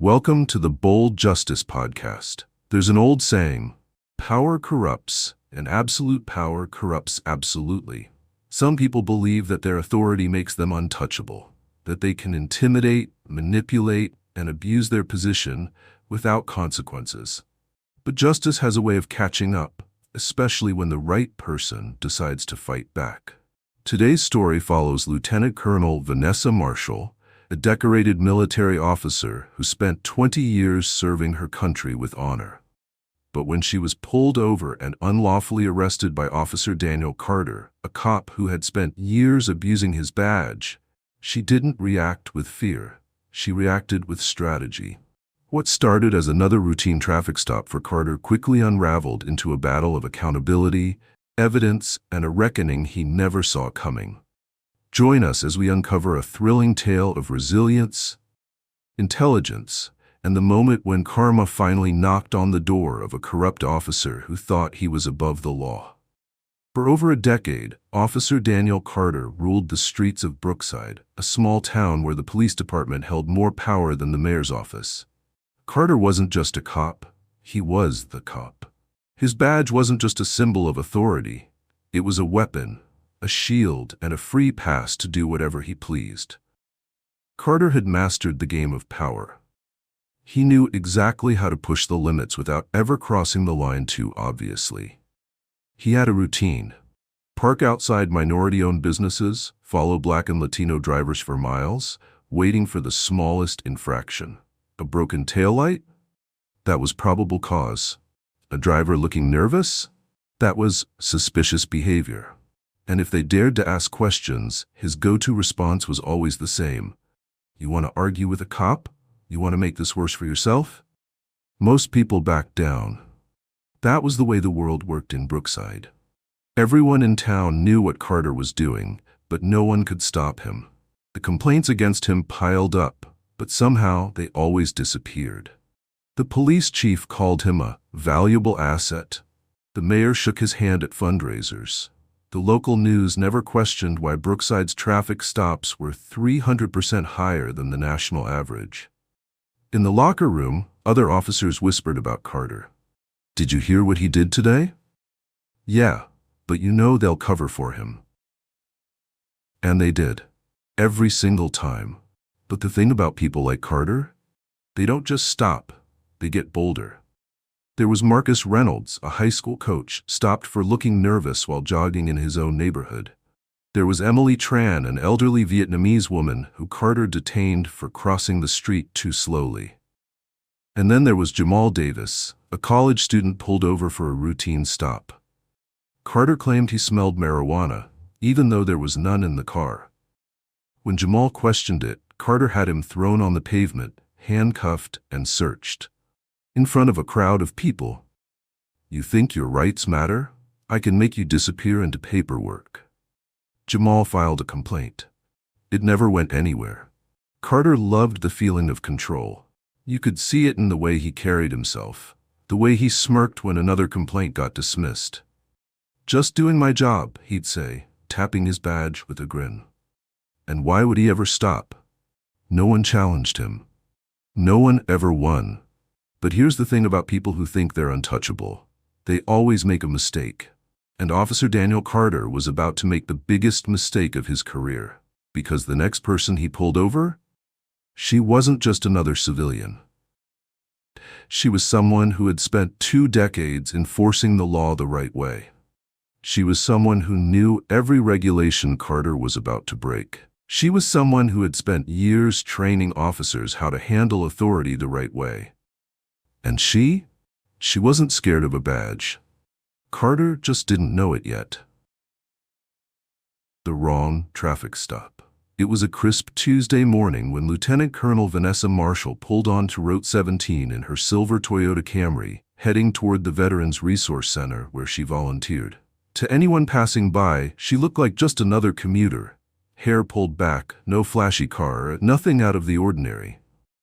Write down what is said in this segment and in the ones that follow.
Welcome to the Bold Justice Podcast. There's an old saying, power corrupts, and absolute power corrupts absolutely. Some people believe that their authority makes them untouchable, that they can intimidate, manipulate, and abuse their position without consequences. But justice has a way of catching up, especially when the right person decides to fight back. Today's story follows Lieutenant Colonel Vanessa Marshall, a decorated military officer who spent 20 years serving her country with honor. But when she was pulled over and unlawfully arrested by Officer Daniel Carter, a cop who had spent years abusing his badge, she didn't react with fear. She reacted with strategy. What started as another routine traffic stop for Carter quickly unraveled into a battle of accountability, evidence, and a reckoning he never saw coming. Join us as we uncover a thrilling tale of resilience, intelligence, and the moment when karma finally knocked on the door of a corrupt officer who thought he was above the law. For over a decade, Officer Daniel Carter ruled the streets of Brookside, a small town where the police department held more power than the mayor's office. Carter wasn't just a cop, he was the cop. His badge wasn't just a symbol of authority, it was a weapon, a shield, and a free pass to do whatever he pleased. Carter had mastered the game of power. He knew exactly how to push the limits without ever crossing the line too obviously. He had a routine. Park outside minority-owned businesses, follow Black and Latino drivers for miles, waiting for the smallest infraction. A broken taillight? That was probable cause. A driver looking nervous? That was suspicious behavior. And if they dared to ask questions, his go-to response was always the same. You want to argue with a cop? You want to make this worse for yourself? Most people backed down. That was the way the world worked in Brookside. Everyone in town knew what Carter was doing, but no one could stop him. The complaints against him piled up, but somehow they always disappeared. The police chief called him a valuable asset. The mayor shook his hand at fundraisers. The local news never questioned why Brookside's traffic stops were 300% higher than the national average. In the locker room, other officers whispered about Carter. Did you hear what he did today? Yeah, but you know they'll cover for him. And they did. Every single time. But the thing about people like Carter? They don't just stop, they get bolder. There was Marcus Reynolds, a high school coach, stopped for looking nervous while jogging in his own neighborhood. There was Emily Tran, an elderly Vietnamese woman who Carter detained for crossing the street too slowly. And then there was Jamal Davis, a college student pulled over for a routine stop. Carter claimed he smelled marijuana, even though there was none in the car. When Jamal questioned it, Carter had him thrown on the pavement, handcuffed, and searched. In front of a crowd of people. You think your rights matter? I can make you disappear into paperwork. Jamal filed a complaint. It never went anywhere. Carter loved the feeling of control. You could see it in the way he carried himself, the way he smirked when another complaint got dismissed. Just doing my job, he'd say, tapping his badge with a grin. And why would he ever stop? No one challenged him. No one ever won. But here's the thing about people who think they're untouchable. They always make a mistake. And Officer Daniel Carter was about to make the biggest mistake of his career. Because the next person he pulled over? She wasn't just another civilian. She was someone who had spent 2 decades enforcing the law the right way. She was someone who knew every regulation Carter was about to break. She was someone who had spent years training officers how to handle authority the right way. And she wasn't scared of a badge. Carter just didn't know it yet. The wrong traffic stop. It was a crisp Tuesday morning when Lieutenant Colonel Vanessa Marshall pulled onto Route 17 in her silver Toyota Camry, heading toward the Veterans Resource Center where she volunteered. To anyone passing by, she looked like just another commuter. Hair pulled back, no flashy car, nothing out of the ordinary.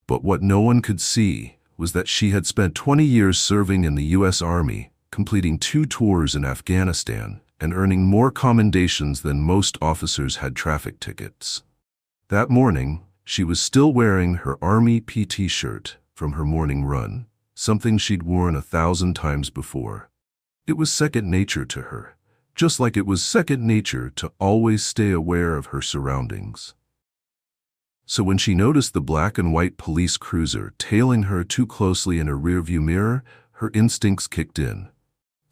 But what no one could see was that she had spent 20 years serving in the U.S. Army, completing 2 tours in Afghanistan, and earning more commendations than most officers had traffic tickets. That morning, she was still wearing her Army PT shirt, from her morning run, something she'd worn 1,000 times before. It was second nature to her, just like it was second nature to always stay aware of her surroundings. So when she noticed the black and white police cruiser tailing her too closely in her rearview mirror, her instincts kicked in.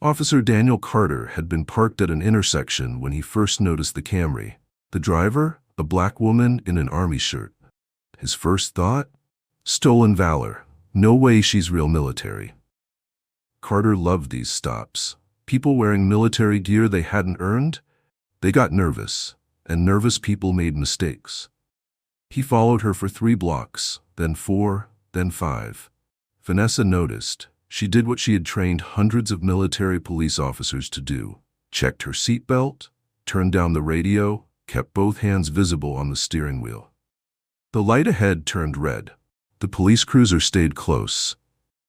Officer Daniel Carter had been parked at an intersection when he first noticed the Camry. The driver, a black woman in an army shirt. His first thought? Stolen valor. No way she's real military. Carter loved these stops. People wearing military gear they hadn't earned? They got nervous, and nervous people made mistakes. He followed her for 3 blocks, then 4, then 5. Vanessa noticed. She did what she had trained hundreds of military police officers to do. Checked her seatbelt, turned down the radio, kept both hands visible on the steering wheel. The light ahead turned red. The police cruiser stayed close.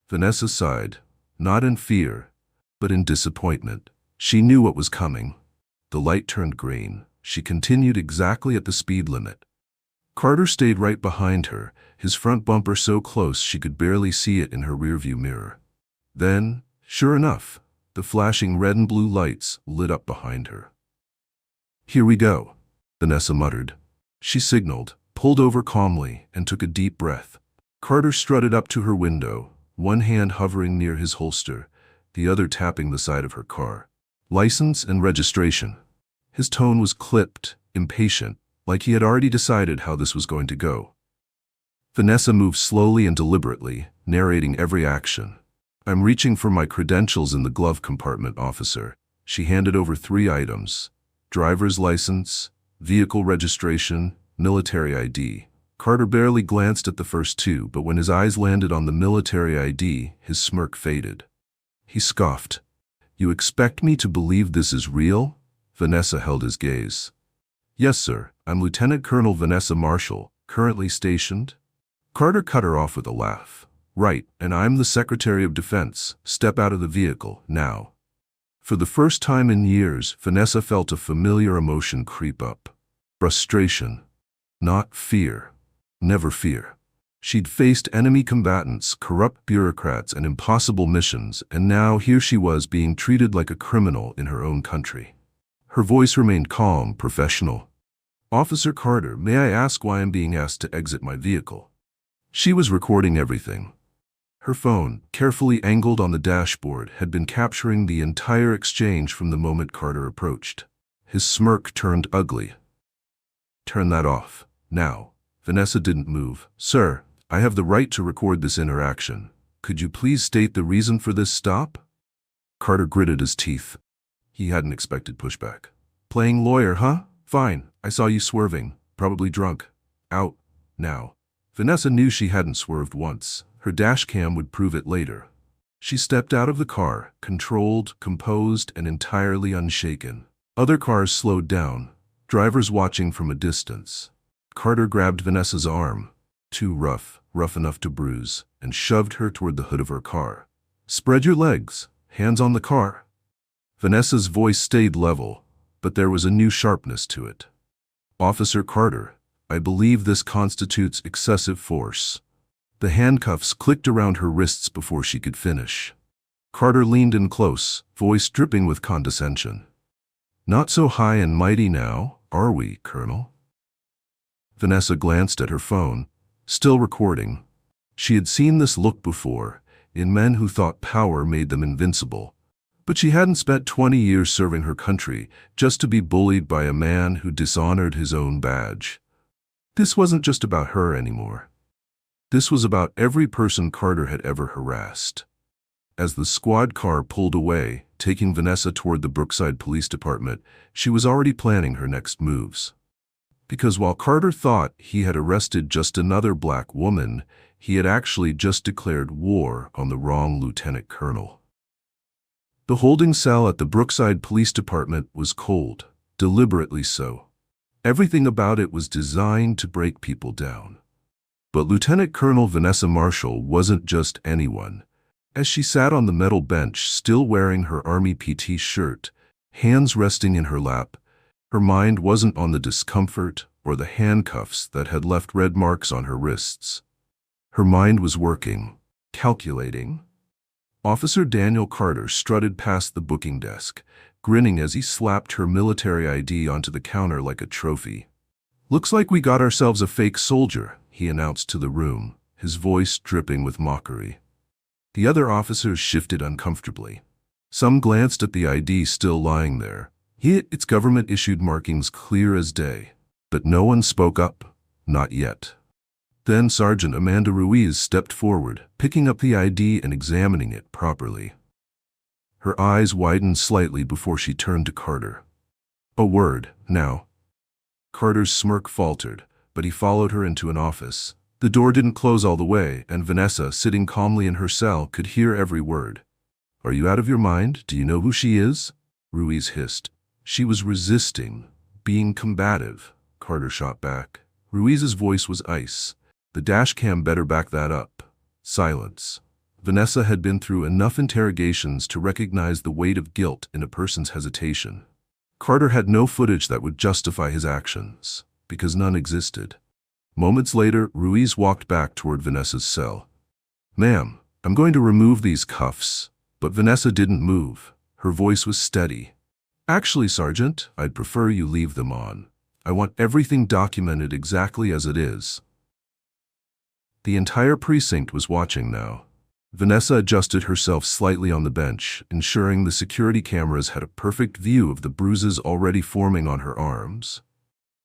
Vanessa sighed, not in fear, but in disappointment. She knew what was coming. The light turned green. She continued exactly at the speed limit. Carter stayed right behind her, his front bumper so close she could barely see it in her rearview mirror. Then, sure enough, the flashing red and blue lights lit up behind her. "Here we go," Vanessa muttered. She signaled, pulled over calmly, and took a deep breath. Carter strutted up to her window, one hand hovering near his holster, the other tapping the side of her car. "License and registration." His tone was clipped, impatient, like he had already decided how this was going to go. Vanessa moved slowly and deliberately, narrating every action. "I'm reaching for my credentials in the glove compartment, officer." She handed over 3 items: driver's license, vehicle registration, military ID. Carter barely glanced at the first 2, but when his eyes landed on the military ID, his smirk faded. He scoffed. "You expect me to believe this is real?" Vanessa held his gaze. "Yes, sir. I'm Lieutenant Colonel Vanessa Marshall, currently stationed." Carter cut her off with a laugh. "Right, and I'm the Secretary of Defense. Step out of the vehicle, now." For the first time in years, Vanessa felt a familiar emotion creep up. Frustration. Not fear. Never fear. She'd faced enemy combatants, corrupt bureaucrats, and impossible missions, and now here she was being treated like a criminal in her own country. Her voice remained calm, professional. "Officer Carter, may I ask why I'm being asked to exit my vehicle?" She was recording everything. Her phone, carefully angled on the dashboard, had been capturing the entire exchange from the moment Carter approached. His smirk turned ugly. "Turn that off, now." Vanessa didn't move. "Sir, I have the right to record this interaction. Could you please state the reason for this stop?" Carter gritted his teeth. He hadn't expected pushback. "Playing lawyer, huh? Fine, I saw you swerving, probably drunk. Out, now." Vanessa knew she hadn't swerved once. Her dash cam would prove it later. She stepped out of the car, controlled, composed, and entirely unshaken. Other cars slowed down, drivers watching from a distance. Carter grabbed Vanessa's arm, too rough enough to bruise, and shoved her toward the hood of her car. "Spread your legs, hands on the car." Vanessa's voice stayed level, but there was a new sharpness to it. "Officer Carter, I believe this constitutes excessive force." The handcuffs clicked around her wrists before she could finish. Carter leaned in close, voice dripping with condescension. "Not so high and mighty now, are we, Colonel?" Vanessa glanced at her phone, still recording. She had seen this look before, in men who thought power made them invincible. But she hadn't spent 20 years serving her country just to be bullied by a man who dishonored his own badge. This wasn't just about her anymore. This was about every person Carter had ever harassed. As the squad car pulled away, taking Vanessa toward the Brookside Police Department, she was already planning her next moves. Because while Carter thought he had arrested just another black woman, he had actually just declared war on the wrong lieutenant colonel. The holding cell at the Brookside Police Department was cold, deliberately so. Everything about it was designed to break people down. But Lieutenant Colonel Vanessa Marshall wasn't just anyone. As she sat on the metal bench, still wearing her Army PT shirt, hands resting in her lap, her mind wasn't on the discomfort or the handcuffs that had left red marks on her wrists. Her mind was working, calculating. Officer Daniel Carter strutted past the booking desk, grinning as he slapped her military ID onto the counter like a trophy. "Looks like we got ourselves a fake soldier," he announced to the room, his voice dripping with mockery. The other officers shifted uncomfortably. Some glanced at the ID still lying there. Its government-issued markings clear as day. But no one spoke up. Not yet. Then Sergeant Amanda Ruiz stepped forward, picking up the ID and examining it properly. Her eyes widened slightly before she turned to Carter. "A word, now." Carter's smirk faltered, but he followed her into an office. The door didn't close all the way, and Vanessa, sitting calmly in her cell, could hear every word. "Are you out of your mind? Do you know who she is?" Ruiz hissed. "She was resisting, being combative," Carter shot back. Ruiz's voice was ice. "The dashcam better back that up." Silence. Vanessa had been through enough interrogations to recognize the weight of guilt in a person's hesitation. Carter had no footage that would justify his actions, because none existed. Moments later, Ruiz walked back toward Vanessa's cell. "Ma'am, I'm going to remove these cuffs." But Vanessa didn't move. Her voice was steady. "Actually, Sergeant, I'd prefer you leave them on. I want everything documented exactly as it is." The entire precinct was watching now. Vanessa adjusted herself slightly on the bench, ensuring the security cameras had a perfect view of the bruises already forming on her arms.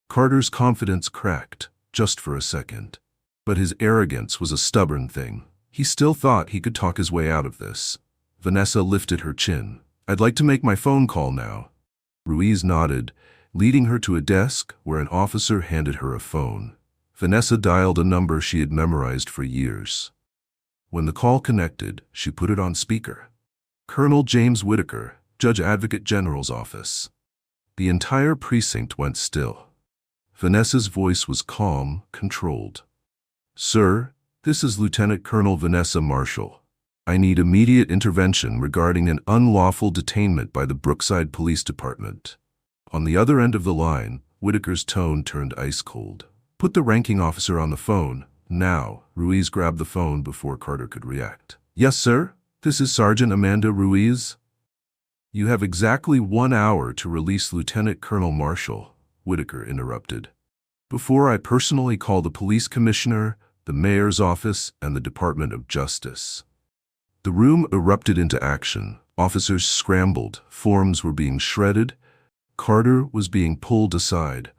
Carter's confidence cracked, just for a second. But his arrogance was a stubborn thing. He still thought he could talk his way out of this. Vanessa lifted her chin. "I'd like to make my phone call now." Ruiz nodded, leading her to a desk where an officer handed her a phone. Vanessa dialed a number she had memorized for years. When the call connected, she put it on speaker. "Colonel James Whitaker, Judge Advocate General's office." The entire precinct went still. Vanessa's voice was calm, controlled. "Sir, this is Lieutenant Colonel Vanessa Marshall. I need immediate intervention regarding an unlawful detainment by the Brookside Police Department." On the other end of the line, Whitaker's tone turned ice cold. "Put the ranking officer on the phone, now." Ruiz grabbed the phone before Carter could react. "Yes, sir? This is Sergeant Amanda Ruiz." "You have exactly 1 hour to release Lieutenant Colonel Marshall," Whitaker interrupted, "before I personally call the police commissioner, the mayor's office, and the Department of Justice." The room erupted into action. Officers scrambled, forms were being shredded. Carter was being pulled aside.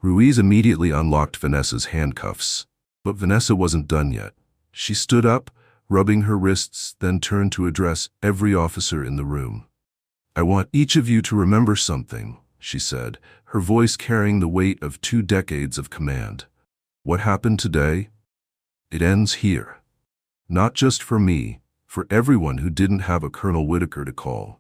Ruiz immediately unlocked Vanessa's handcuffs. But Vanessa wasn't done yet. She stood up, rubbing her wrists, then turned to address every officer in the room. "I want each of you to remember something," she said, her voice carrying the weight of 2 decades of command. "What happened today? It ends here. Not just for me, for everyone who didn't have a Colonel Whitaker to call."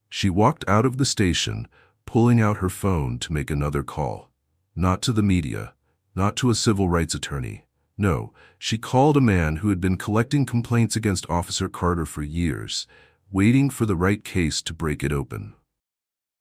She walked out of the station, pulling out her phone to make another call. Not to the media, not to a civil rights attorney. No, she called a man who had been collecting complaints against Officer Carter for years, waiting for the right case to break it open.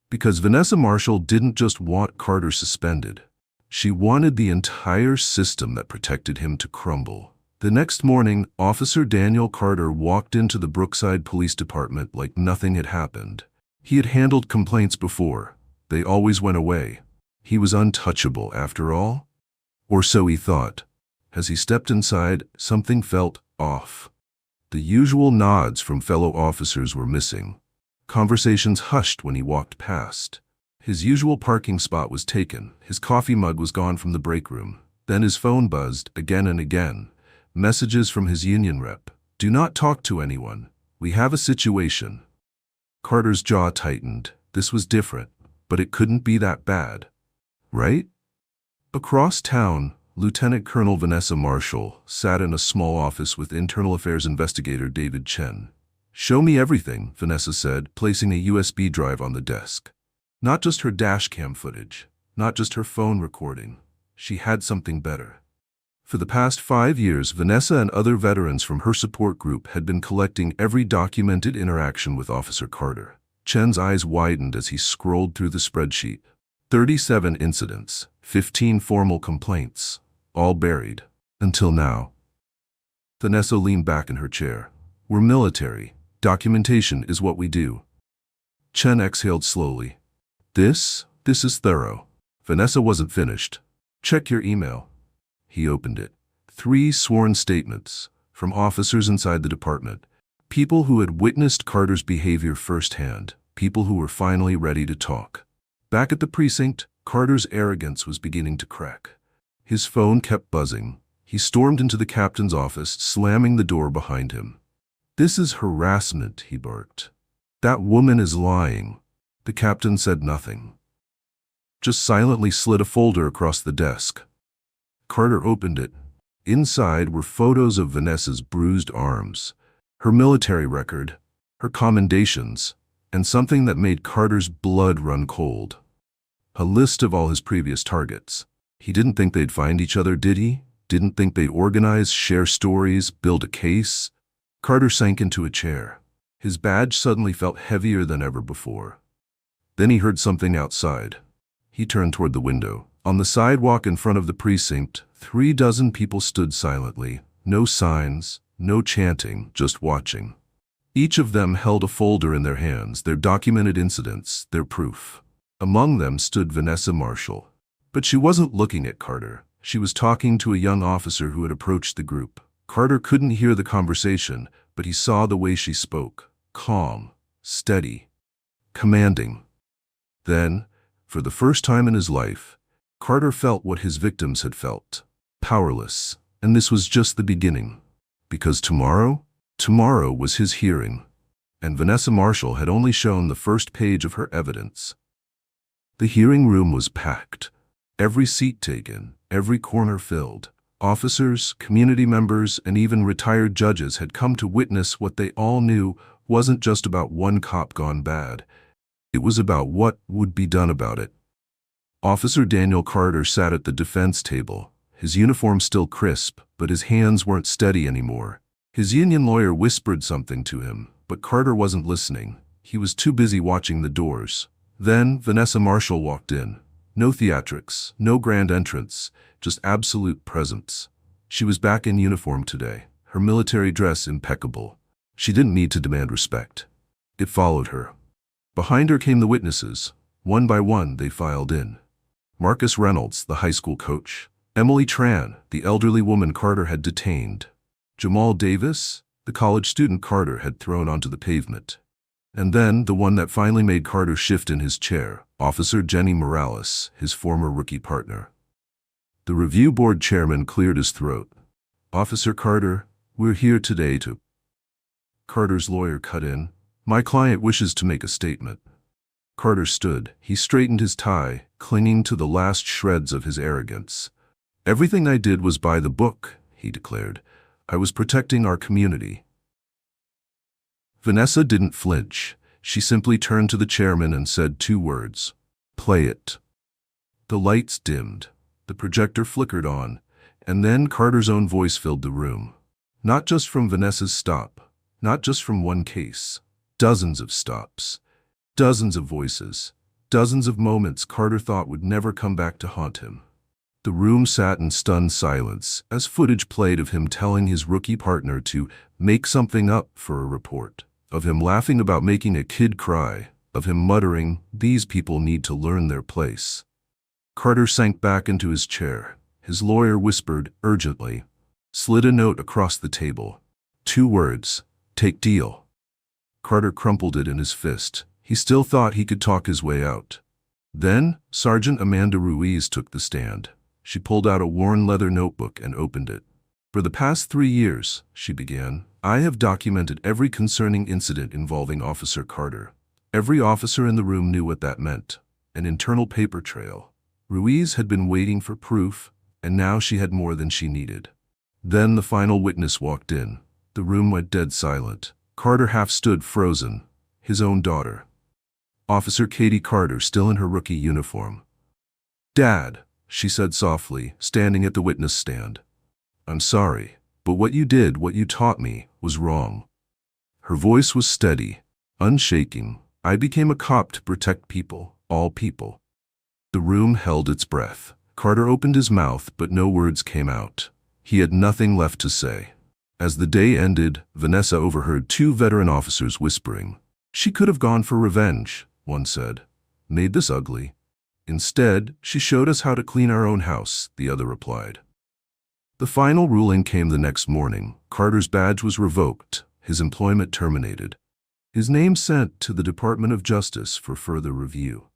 Because Vanessa Marshall didn't just want Carter suspended. She wanted the entire system that protected him to crumble. The next morning, Officer Daniel Carter walked into the Brookside Police Department like nothing had happened. He had handled complaints before. They always went away. He was untouchable, after all. Or so he thought. As he stepped inside, something felt off. The usual nods from fellow officers were missing. Conversations hushed when he walked past. His usual parking spot was taken. His coffee mug was gone from the break room. Then his phone buzzed again and again. Messages from his union rep. "Do not talk to anyone. We have a situation." Carter's jaw tightened. This was different, but it couldn't be that bad. Right? Across town, Lieutenant Colonel Vanessa Marshall sat in a small office with Internal Affairs investigator David Chen. "Show me everything," Vanessa said, placing a USB drive on the desk. Not just her dashcam footage, not just her phone recording. She had something better. For the past 5 years, Vanessa and other veterans from her support group had been collecting every documented interaction with Officer Carter. Chen's eyes widened as he scrolled through the spreadsheet. 37 incidents, 15 formal complaints, all buried. Until now. Vanessa leaned back in her chair. We're military. Documentation is what we do. Chen exhaled slowly. This is thorough. Vanessa wasn't finished. Check your email. He opened it. 3 sworn statements from officers inside the department. People who had witnessed Carter's behavior firsthand. People who were finally ready to talk. Back at the precinct, Carter's arrogance was beginning to crack. His phone kept buzzing. He stormed into the captain's office, slamming the door behind him. This is harassment, he barked. That woman is lying. The captain said nothing. Just silently slid a folder across the desk. Carter opened it. Inside were photos of Vanessa's bruised arms, her military record, her commendations, and something that made Carter's blood run cold. A list of all his previous targets. He didn't think they'd find each other, did he? Didn't think they'd organize, share stories, build a case? Carter sank into a chair. His badge suddenly felt heavier than ever before. Then he heard something outside. He turned toward the window. On the sidewalk in front of the precinct, 36 people stood silently. No signs, no chanting, just watching. Each of them held a folder in their hands, their documented incidents, their proof. Among them stood Vanessa Marshall. But she wasn't looking at Carter. She was talking to a young officer who had approached the group. Carter couldn't hear the conversation, but he saw the way she spoke. Calm, steady, commanding. Then, for the first time in his life, Carter felt what his victims had felt. Powerless. And this was just the beginning. Because tomorrow was his hearing. And Vanessa Marshall had only shown the first page of her evidence. The hearing room was packed. Every seat taken, every corner filled. Officers, community members, and even retired judges had come to witness what they all knew wasn't just about one cop gone bad. It was about what would be done about it. Officer Daniel Carter sat at the defense table, his uniform still crisp, but his hands weren't steady anymore. His union lawyer whispered something to him, but Carter wasn't listening. He was too busy watching the doors. Then Vanessa Marshall walked in. No theatrics, no grand entrance, just absolute presence. She was back in uniform today, her military dress impeccable. She didn't need to demand respect. It followed her. Behind her came the witnesses. One by one, they filed in. Marcus Reynolds, the high school coach. Emily Tran, the elderly woman Carter had detained. Jamal Davis, the college student Carter had thrown onto the pavement. And then, the one that finally made Carter shift in his chair, Officer Jenny Morales, his former rookie partner. The review board chairman cleared his throat. Officer Carter, we're here today to... Carter's lawyer cut in. My client wishes to make a statement. Carter stood. He straightened his tie, clinging to the last shreds of his arrogance. Everything I did was by the book, he declared. I was protecting our community. Vanessa didn't flinch. She simply turned to the chairman and said 2 words. Play it. The lights dimmed. The projector flickered on, and then Carter's own voice filled the room. Not just from Vanessa's stop, not just from one case. Dozens of stops. Dozens of voices. Dozens of moments Carter thought would never come back to haunt him. The room sat in stunned silence as footage played of him telling his rookie partner to make something up for a report, of him laughing about making a kid cry, of him muttering, "These people need to learn their place." Carter sank back into his chair. His lawyer whispered urgently, slid a note across the table. 2 words, take deal. Carter crumpled it in his fist. He still thought he could talk his way out. Then, Sergeant Amanda Ruiz took the stand. She pulled out a worn leather notebook and opened it. For the past 3 years, she began, I have documented every concerning incident involving Officer Carter. Every officer in the room knew what that meant. An internal paper trail. Ruiz had been waiting for proof, and now she had more than she needed. Then the final witness walked in. The room went dead silent. Carter half stood frozen. His own daughter. Officer Katie Carter, still in her rookie uniform. Dad, she said softly, standing at the witness stand. I'm sorry, but what you did, what you taught me, was wrong. Her voice was steady, unshaking. I became a cop to protect people, all people. The room held its breath. Carter opened his mouth, but no words came out. He had nothing left to say. As the day ended, Vanessa overheard two veteran officers whispering. "She could have gone for revenge," one said. "Made this ugly. Instead, she showed us how to clean our own house," the other replied. The final ruling came the next morning. Carter's badge was revoked, his employment terminated, his name sent to the Department of Justice for further review.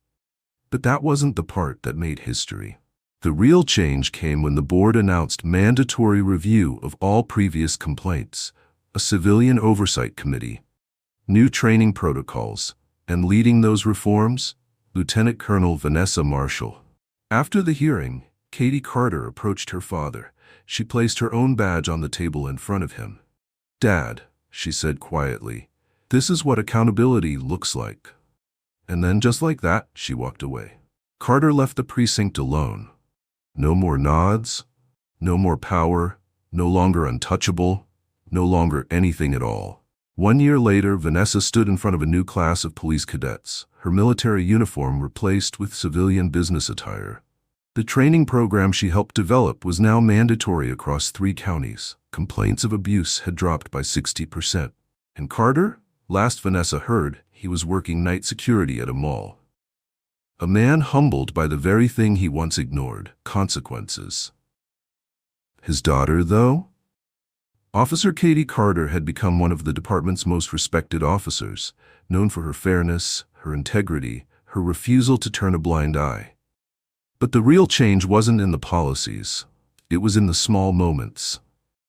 But that wasn't the part that made history. The real change came when the board announced mandatory review of all previous complaints, a civilian oversight committee, new training protocols, and leading those reforms, Lieutenant Colonel Vanessa Marshall. After the hearing, Katie Carter approached her father. She placed her own badge on the table in front of him. "Dad," she said quietly, "this is what accountability looks like." And then just like that, she walked away. Carter left the precinct alone. No more nods, no more power, no longer untouchable, no longer anything at all. 1 year later, Vanessa stood in front of a new class of police cadets, her military uniform replaced with civilian business attire. The training program she helped develop was now mandatory across 3 counties. Complaints of abuse had dropped by 60%. And Carter? Last Vanessa heard, he was working night security at a mall. A man humbled by the very thing he once ignored, consequences. His daughter, though? Officer Katie Carter had become one of the department's most respected officers, known for her fairness, her integrity, her refusal to turn a blind eye. But the real change wasn't in the policies. It was in the small moments.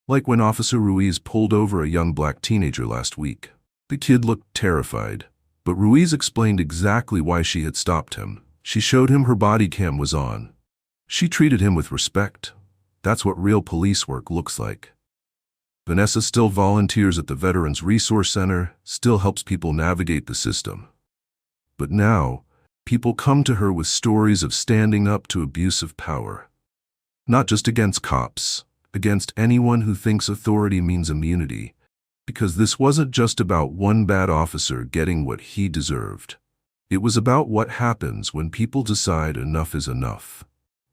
Like when Officer Ruiz pulled over a young black teenager last week. The kid looked terrified, but Ruiz explained exactly why she had stopped him. She showed him her body cam was on. She treated him with respect. That's what real police work looks like. Vanessa still volunteers at the Veterans Resource Center, still helps people navigate the system. But now, people come to her with stories of standing up to abuse of power. Not just against cops, against anyone who thinks authority means immunity, because this wasn't just about one bad officer getting what he deserved. It was about what happens when people decide enough is enough.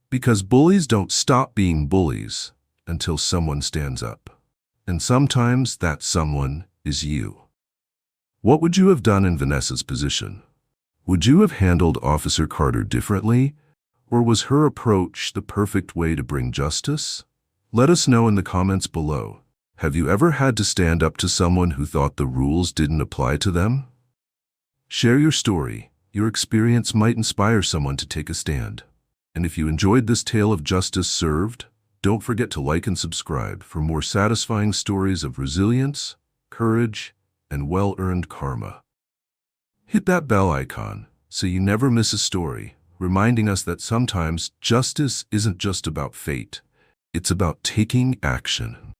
Because bullies don't stop being bullies until someone stands up. And sometimes that someone is you. What would you have done in Vanessa's position? Would you have handled Officer Carter differently? Or was her approach the perfect way to bring justice? Let us know in the comments below. Have you ever had to stand up to someone who thought the rules didn't apply to them? Share your story. Your experience might inspire someone to take a stand. And if you enjoyed this tale of justice served, don't forget to like and subscribe for more satisfying stories of resilience, courage, and well-earned karma. Hit that bell icon so you never miss a story, reminding us that sometimes justice isn't just about fate, it's about taking action.